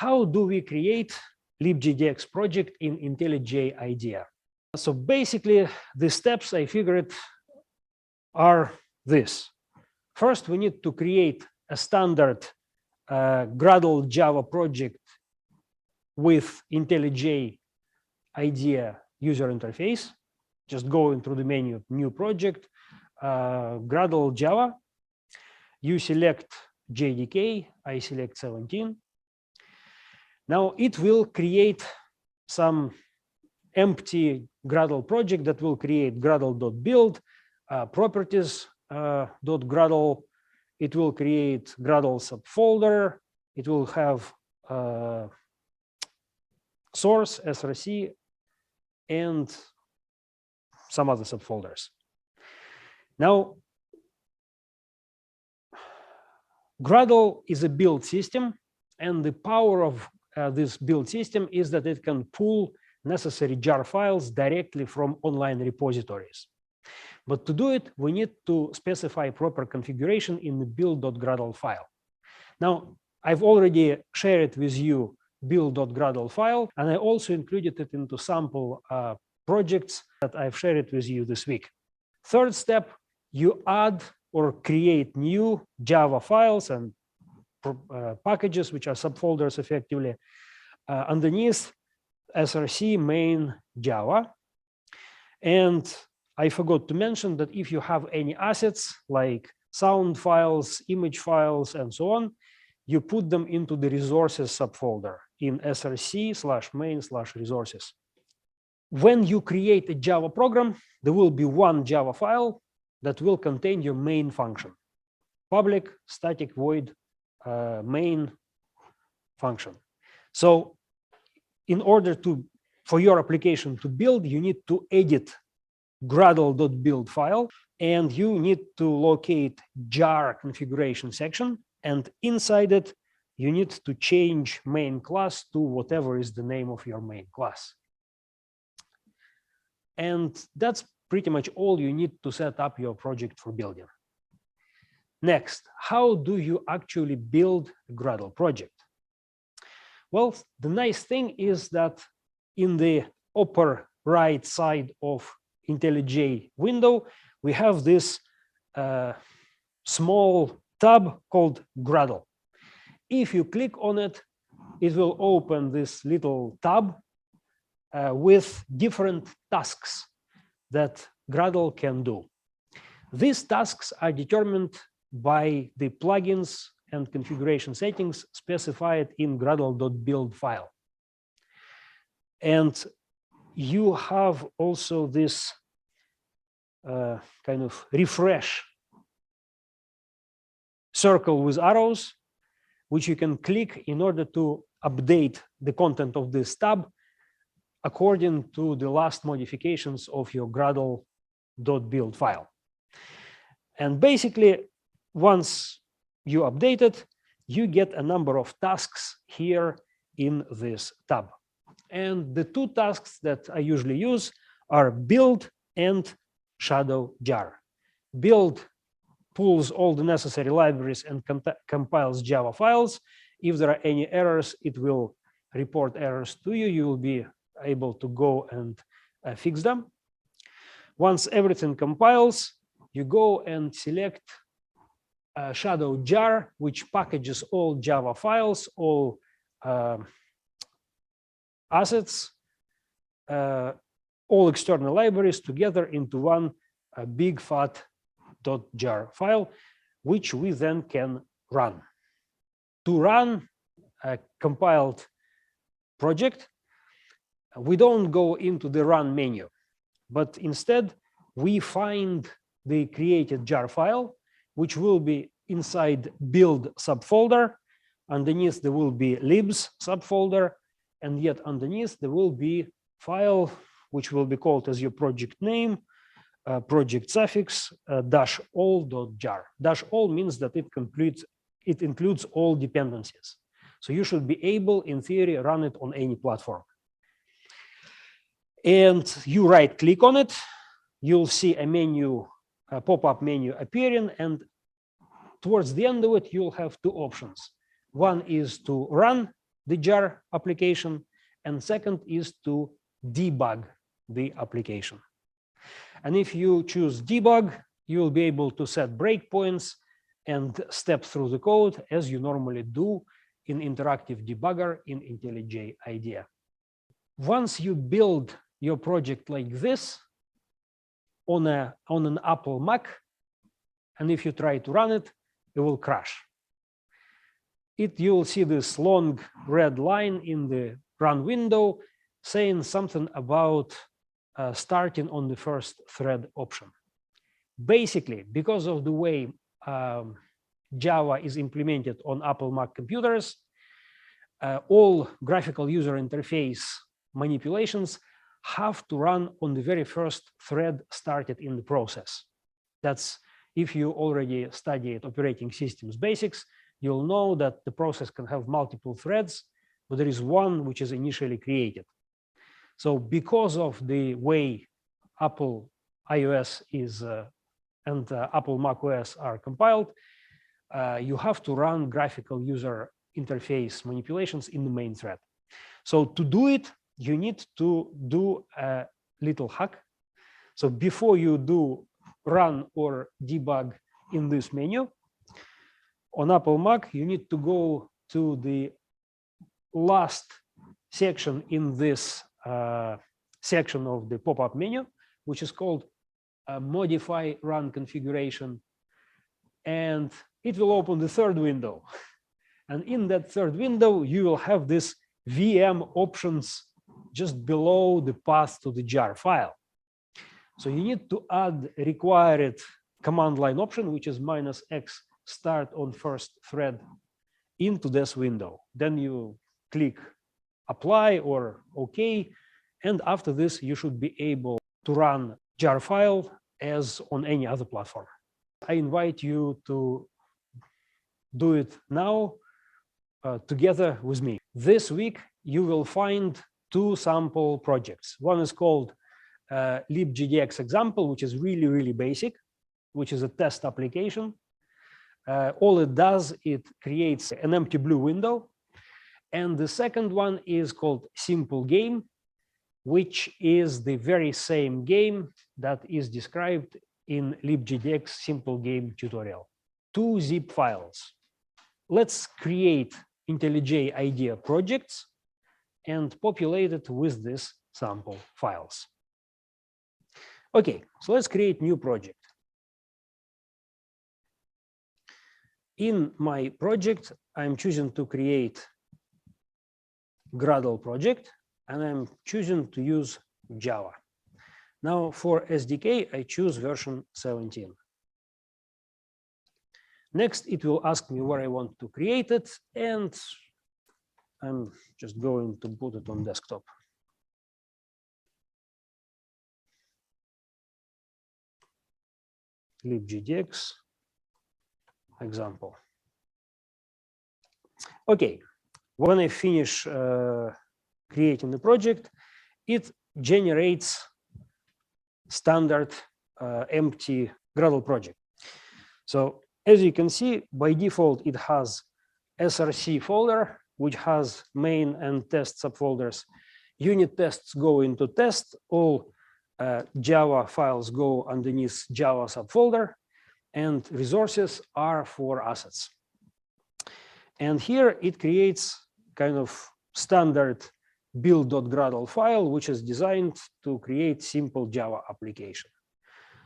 how do we create libGDX project in IntelliJ Idea? So basically, the steps I figured are this. First, we need to create a standard Gradle Java project with IntelliJ Idea user interface. Just go into the menu, new project, Gradle Java. You select JDK, I select 17. Now it will create some empty Gradle project that will create gradle.build, properties.gradle. It will create Gradle subfolder. It will have source, src, and some other subfolders. Now, Gradle is a build system, and the power of this build system is that it can pull necessary jar files directly from online repositories. But to do it, we need to specify proper configuration in the build.gradle file. Now, I've already shared with you build.gradle file, and I also included it into sample projects that I've shared with you this week. Third step, you add or create new Java files and packages, which are subfolders effectively, underneath src main Java. And I forgot to mention that if you have any assets like sound files, image files, and so on, you put them into the resources subfolder in src/main/resources. When you create a Java program, there will be one Java file that will contain your main function, public static void main function. So in order for your application to build, you need to edit gradle.build file, and you need to locate jar configuration section, and inside it, you need to change main class to whatever is the name of your main class. And that's pretty much all you need to set up your project for building. Next, how do you actually build a Gradle project? Well, the nice thing is that in the upper right side of IntelliJ window, we have this small tab called Gradle. If you click on it, it will open this little tab with different tasks that Gradle can do. These tasks are determined by the plugins and configuration settings specified in gradle.build file. And you have also this kind of refresh circle with arrows, which you can click in order to update the content of this tab according to the last modifications of your gradle.build file. And basically, once you update it, you get a number of tasks here in this tab. And the two tasks that I usually use are build and shadow jar. Build pulls all the necessary libraries and compiles Java files. If there are any errors, it will report errors to you. You will be able to go and fix them. Once everything compiles, you go and select shadow jar, which packages all Java files, all assets, all external libraries together into one big fat .jar file, which we then can run. To run a compiled project, we don't go into the run menu, but instead we find the created jar file, which will be inside build subfolder. Underneath there will be libs subfolder, and yet underneath there will be file which will be called as your project name, project suffix -all.jar. -all means that it includes all dependencies. So you should be able, in theory, run it on any platform. And you right click on it, you'll see a menu, a pop-up menu appearing, and towards the end of it, you'll have two options. One is to run the jar application, and second is to debug the application. And if you choose debug, you will be able to set breakpoints and step through the code as you normally do in interactive debugger in IntelliJ Idea. Once you build your project like this on an Apple Mac, and if you try to run it, it will crash. You will see this long red line in the run window saying something about starting on the first thread option. Basically, because of the way Java is implemented on Apple Mac computers, all graphical user interface manipulations have to run on the very first thread started in the process. That's if you already studied operating systems basics, you'll know that the process can have multiple threads, but there is one which is initially created. So because of the way Apple iOS is and Apple macOS are compiled, you have to run graphical user interface manipulations in the main thread. So to do it, you need to do a little hack. So before you do run or debug in this menu, on Apple Mac, you need to go to the last section in this section of the pop-up menu, which is called modify run configuration. And it will open the third window. And in that third window, you will have this VM options just below the path to the jar file. So you need to add required command line option, which is -x start on first thread into this window. Then you click apply or OK. And after this, you should be able to run jar file as on any other platform. I invite you to do it now together with me. This week, you will find two sample projects. One is called libGDX example, which is really, really basic, which is a test application. All it does, it creates an empty blue window. And the second one is called simple game, which is the very same game that is described in libGDX simple game tutorial. Two zip files. Let's create IntelliJ Idea projects and populate it with these sample files. Okay, so let's create new project. In my project, I'm choosing to create Gradle project, and I'm choosing to use Java. Now for SDK, I choose version 17. Next, it will ask me where I want to create it, and I'm just going to put it on desktop. libGDX example. Okay, when I finish creating the project, it generates standard empty Gradle project. So as you can see, by default, it has src folder, which has main and test subfolders. Unit tests go into test. All Java files go underneath Java subfolder, and resources are for assets. And here it creates kind of standard build.gradle file, which is designed to create simple Java application.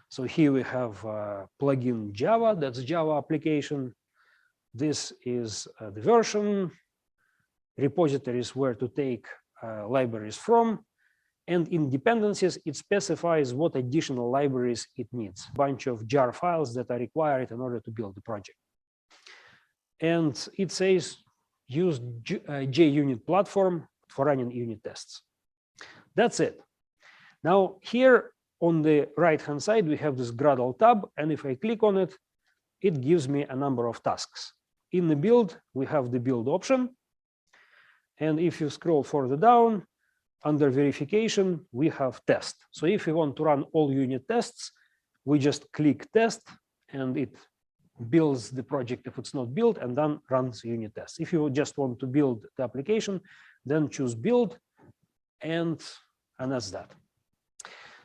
So here we have plugin Java, that's Java application. This is the version, repositories where to take libraries from, and in dependencies, it specifies what additional libraries it needs, a bunch of jar files that are required in order to build the project. And it says use JUnit platform for running unit tests. That's it. Now here on the right-hand side, we have this Gradle tab, and if I click on it, it gives me a number of tasks. In the build, we have the build option. And if you scroll further down, under verification, we have test. So if we want to run all unit tests, we just click test, and it builds the project if it's not built, and then runs unit tests. If you just want to build the application, then choose build, and that's that.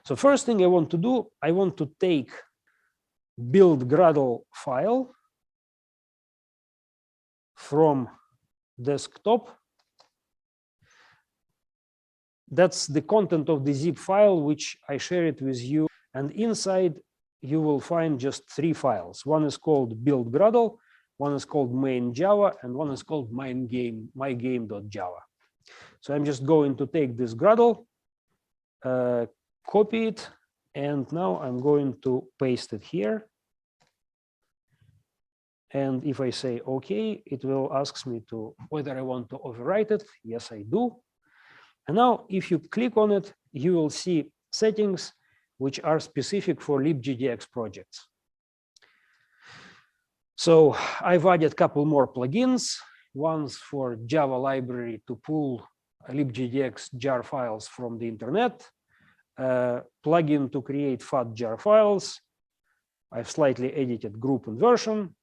So first thing I want to do, I want to take build Gradle file from desktop. That's the content of the zip file, which I share it with you. And inside, you will find just 3 files. One is called build Gradle, one is called main Java, and one is called mygame.java. So I'm just going to take this Gradle, copy it, and now I'm going to paste it here. And if I say OK, it will ask me to whether I want to overwrite it. Yes, I do. And now if you click on it, you will see settings which are specific for libGDX projects. So I've added a couple more plugins. One's for Java library to pull libGDX jar files from the internet, plugin to create fat jar files. I've slightly edited group and version,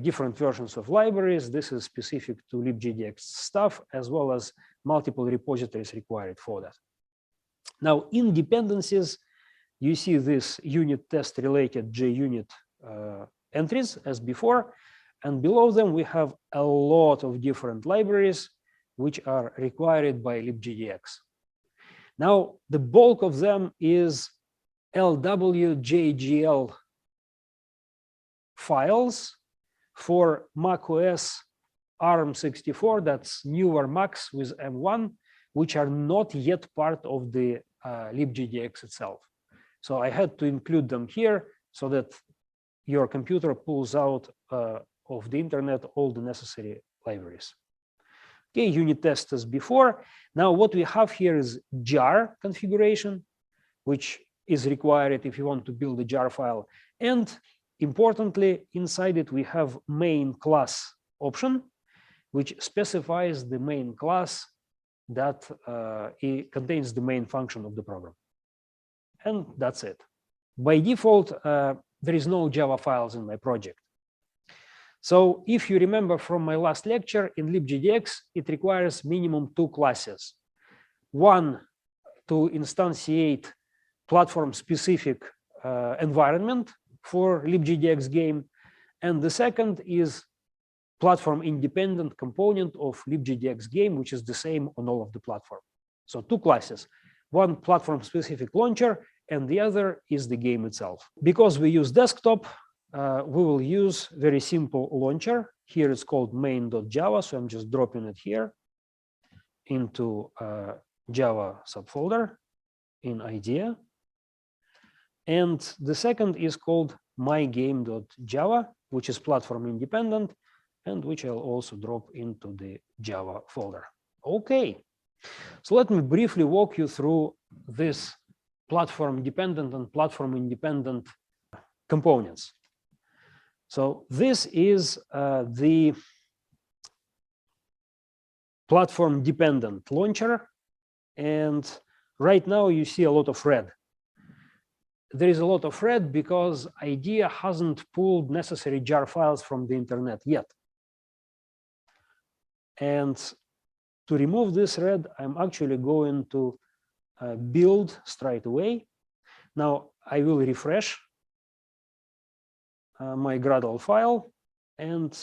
different versions of libraries. This is specific to libGDX stuff, as well as multiple repositories required for that. Now, in dependencies, you see this unit test related JUnit entries as before, and below them we have a lot of different libraries which are required by libGDX. Now, the bulk of them is LWJGL files for macOS ARM64, that's newer Macs with M1, which are not yet part of the libGDX itself. So I had to include them here so that your computer pulls out of the internet all the necessary libraries. Okay, unit test as before. Now what we have here is jar configuration, which is required if you want to build a jar file. And importantly, inside it, we have main class option, which specifies the main class that it contains the main function of the program. And that's it. By default, there is no Java files in my project. So if you remember from my last lecture, in libGDX, it requires minimum 2 classes. One to instantiate platform-specific environment for libGDX game, and the second is platform-independent component of libGDX game, which is the same on all of the platform. So 2 classes, one platform-specific launcher, and the other is the game itself. Because we use desktop, we will use very simple launcher. Here it's called main.java, so I'm just dropping it here into Java subfolder in IDEA. And the second is called mygame.java, which is platform independent, and which I'll also drop into the Java folder. Okay, so let me briefly walk you through this platform dependent and platform independent components. So this is the platform dependent launcher, and right now you see a lot of red. There is a lot of red because IDEA hasn't pulled necessary jar files from the internet yet. And to remove this red, I'm actually going to build straight away. Now I will refresh my Gradle file, and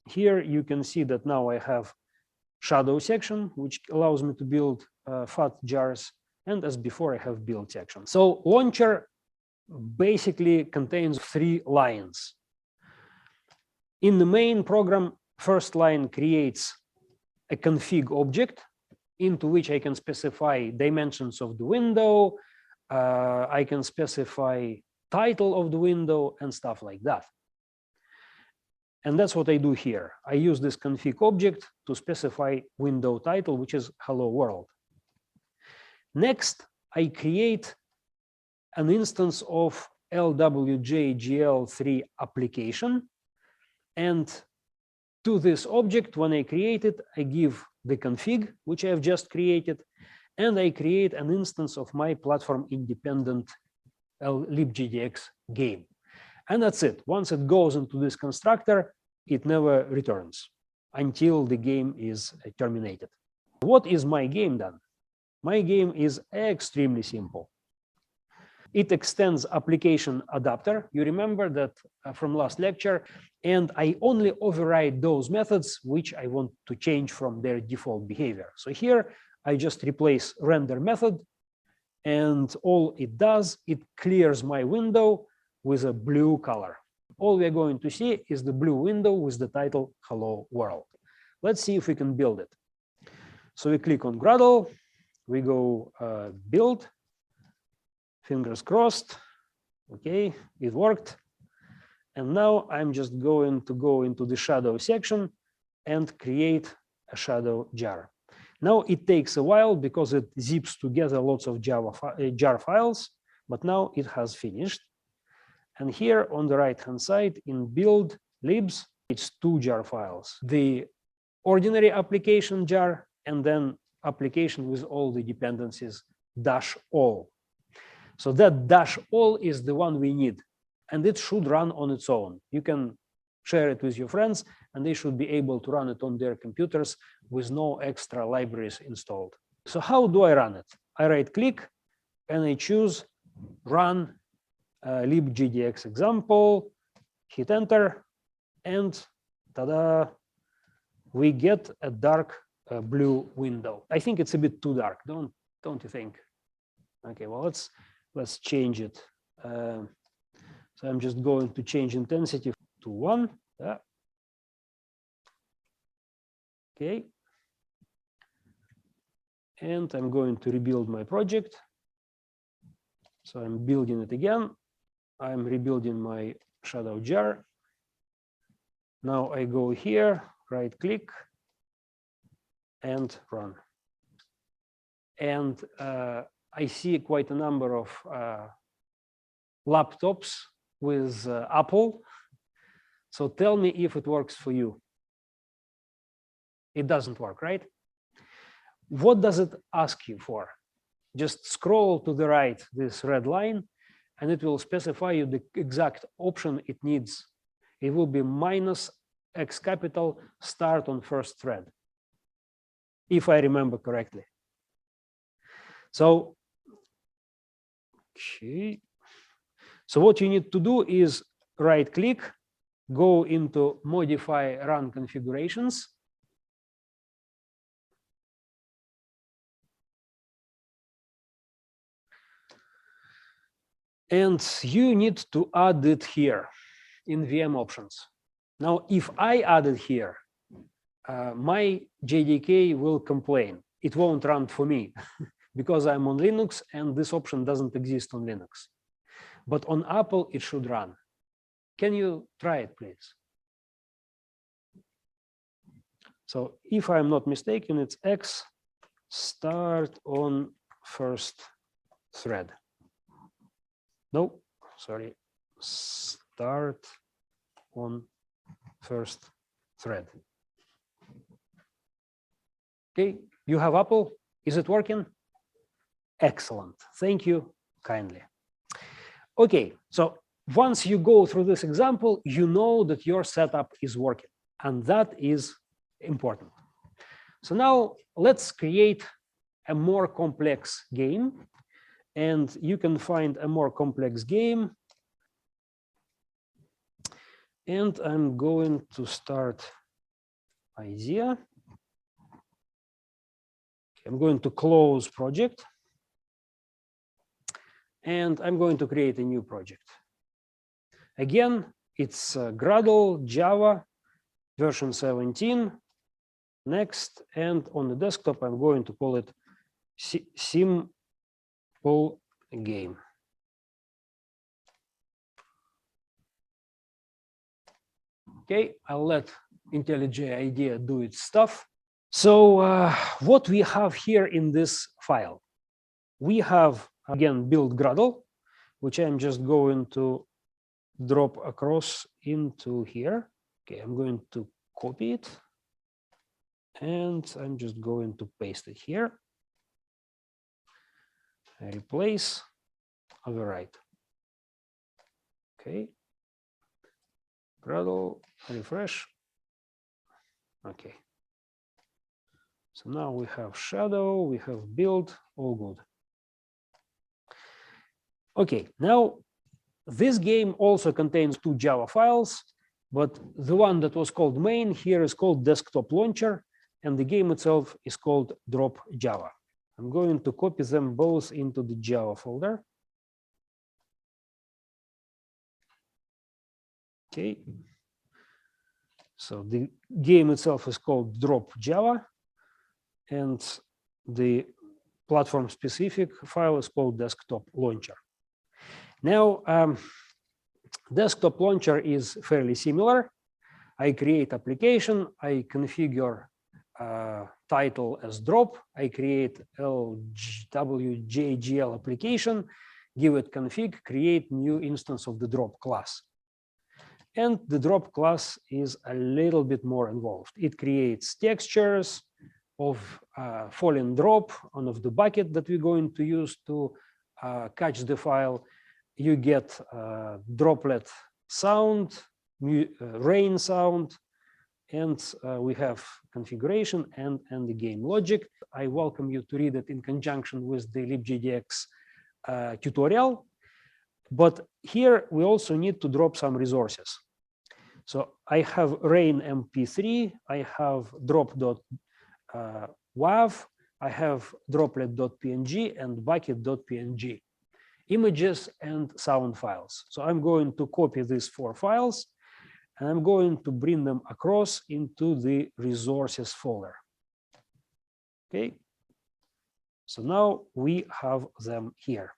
here you can see that now I have shadow section, which allows me to build fat jars, and as before I have build section. So launcher basically contains 3 lines. In the main program, first line creates a config object into which I can specify dimensions of the window, I can specify title of the window and stuff like that. And that's what I do here. I use this config object to specify window title, which is hello world. Next, I create an instance of LWJGL3 application. And to this object, when I create it, I give the config, which I have just created, and I create an instance of my platform independent libGDX game. And that's it. Once it goes into this constructor, it never returns until the game is terminated. What is my game then? My game is extremely simple. It extends application adapter. You remember that from last lecture, and I only override those methods which I want to change from their default behavior. So here I just replace render method, and all it does, it clears my window with a blue color. All we're going to see is the blue window with the title Hello World. Let's see if we can build it. So we click on Gradle, we go build, fingers crossed. Okay, it worked. And now I'm just going to go into the shadow section and create a shadow jar. Now it takes a while because it zips together lots of jar files, but now it has finished. And here on the right-hand side in build libs, it's 2 jar files. The ordinary application jar and then application with all the dependencies -all. So that -all is the one we need, and it should run on its own. You can share it with your friends, and they should be able to run it on their computers with no extra libraries installed. So how do I run it? I right-click, and I choose Run libGDX example, hit Enter, and ta-da, we get a dark blue window. I think it's a bit too dark, don't you think? Okay, well, let's change it. So I'm just going to change intensity to 1. Okay. And I'm going to rebuild my project. So I'm building it again. I'm rebuilding my shadow jar. Now I go here, right click, and run. And I see quite a number of laptops with Apple. So tell me if it works for you. It doesn't work, right? What does it ask you for? Just scroll to the right, this red line, and it will specify you the exact option it needs. It will be -X capital start on first thread, if I remember correctly. So, okay. So what you need to do is right click, go into modify run configurations. And you need to add it here in VM options. Now, if I add it here, my JDK will complain. It won't run for me because I'm on Linux and this option doesn't exist on Linux. But on Apple, it should run. Can you try it, please? So if I'm not mistaken, it's X start on first thread. No, sorry, start on first thread. Okay, you have Apple. Is it working? Excellent. Thank you kindly. Okay, so once you go through this example, you know that your setup is working, and that is important. So now let's create a more complex game, and you can find a more complex game. And I'm going to start idea. I'm going to close project. And I'm going to create a new project. Again, it's Gradle, Java, version 17. Next, and on the desktop, I'm going to call it Simple Game. Okay, I'll let IntelliJ Idea do its stuff. So what we have here in this file, we have, again, build Gradle, which I'm just going to drop across into here. Okay, I'm going to copy it, and I'm just going to paste it here. I replace, overwrite. Okay, Gradle, refresh. Okay. So now we have shadow, we have build, all good. Okay, now this game also contains 2 Java files, but the one that was called main here is called desktop launcher, and the game itself is called drop Java. I'm going to copy them both into the Java folder. Okay. So the game itself is called drop Java, and the platform specific file is called desktop launcher. Now, desktop launcher is fairly similar. I create application, I configure title as drop, I create LWJGL application, give it config, create new instance of the drop class. And the drop class is a little bit more involved. It creates textures of falling drop on of the bucket that we're going to use to catch the file. You get droplet sound, rain sound, and we have configuration and the game logic. I welcome you to read it in conjunction with the libGDX tutorial. But here we also need to drop some resources. So I have rain mp3, I have drop.wav, I have droplet.png and bucket.png, images and sound files. So I'm going to copy these 4 files and I'm going to bring them across into the resources folder. Okay. So now we have them here.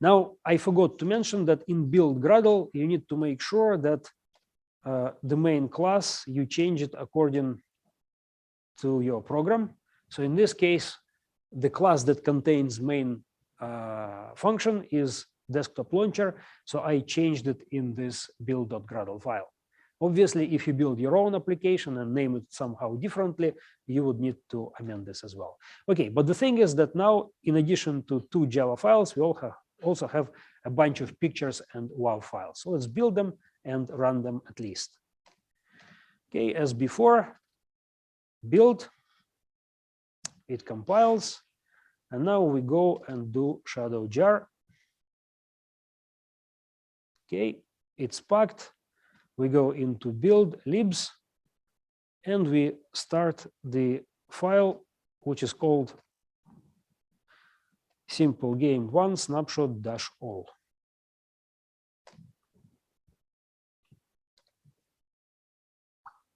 Now, I forgot to mention that in build Gradle, you need to make sure that the main class, you change it according to your program. So in this case, the class that contains main function is desktop launcher. So I changed it in this build.gradle file. Obviously, if you build your own application and name it somehow differently, you would need to amend this as well. Okay, but the thing is that now, in addition to 2 Java files, we also have a bunch of pictures and WAV files. So let's build them and run them at least. Okay, as before, build, it compiles, and now we go and do shadow jar. Okay, it's packed. We go into build libs, and we start the file, which is called simple game 1 snapshot-all.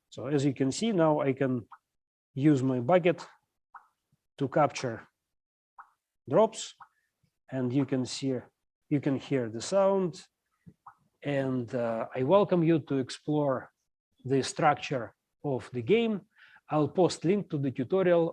So as you can see, now I can use my bucket to capture drops, and you can hear the sound. And I welcome you to explore the structure of the game. I'll post link to the tutorial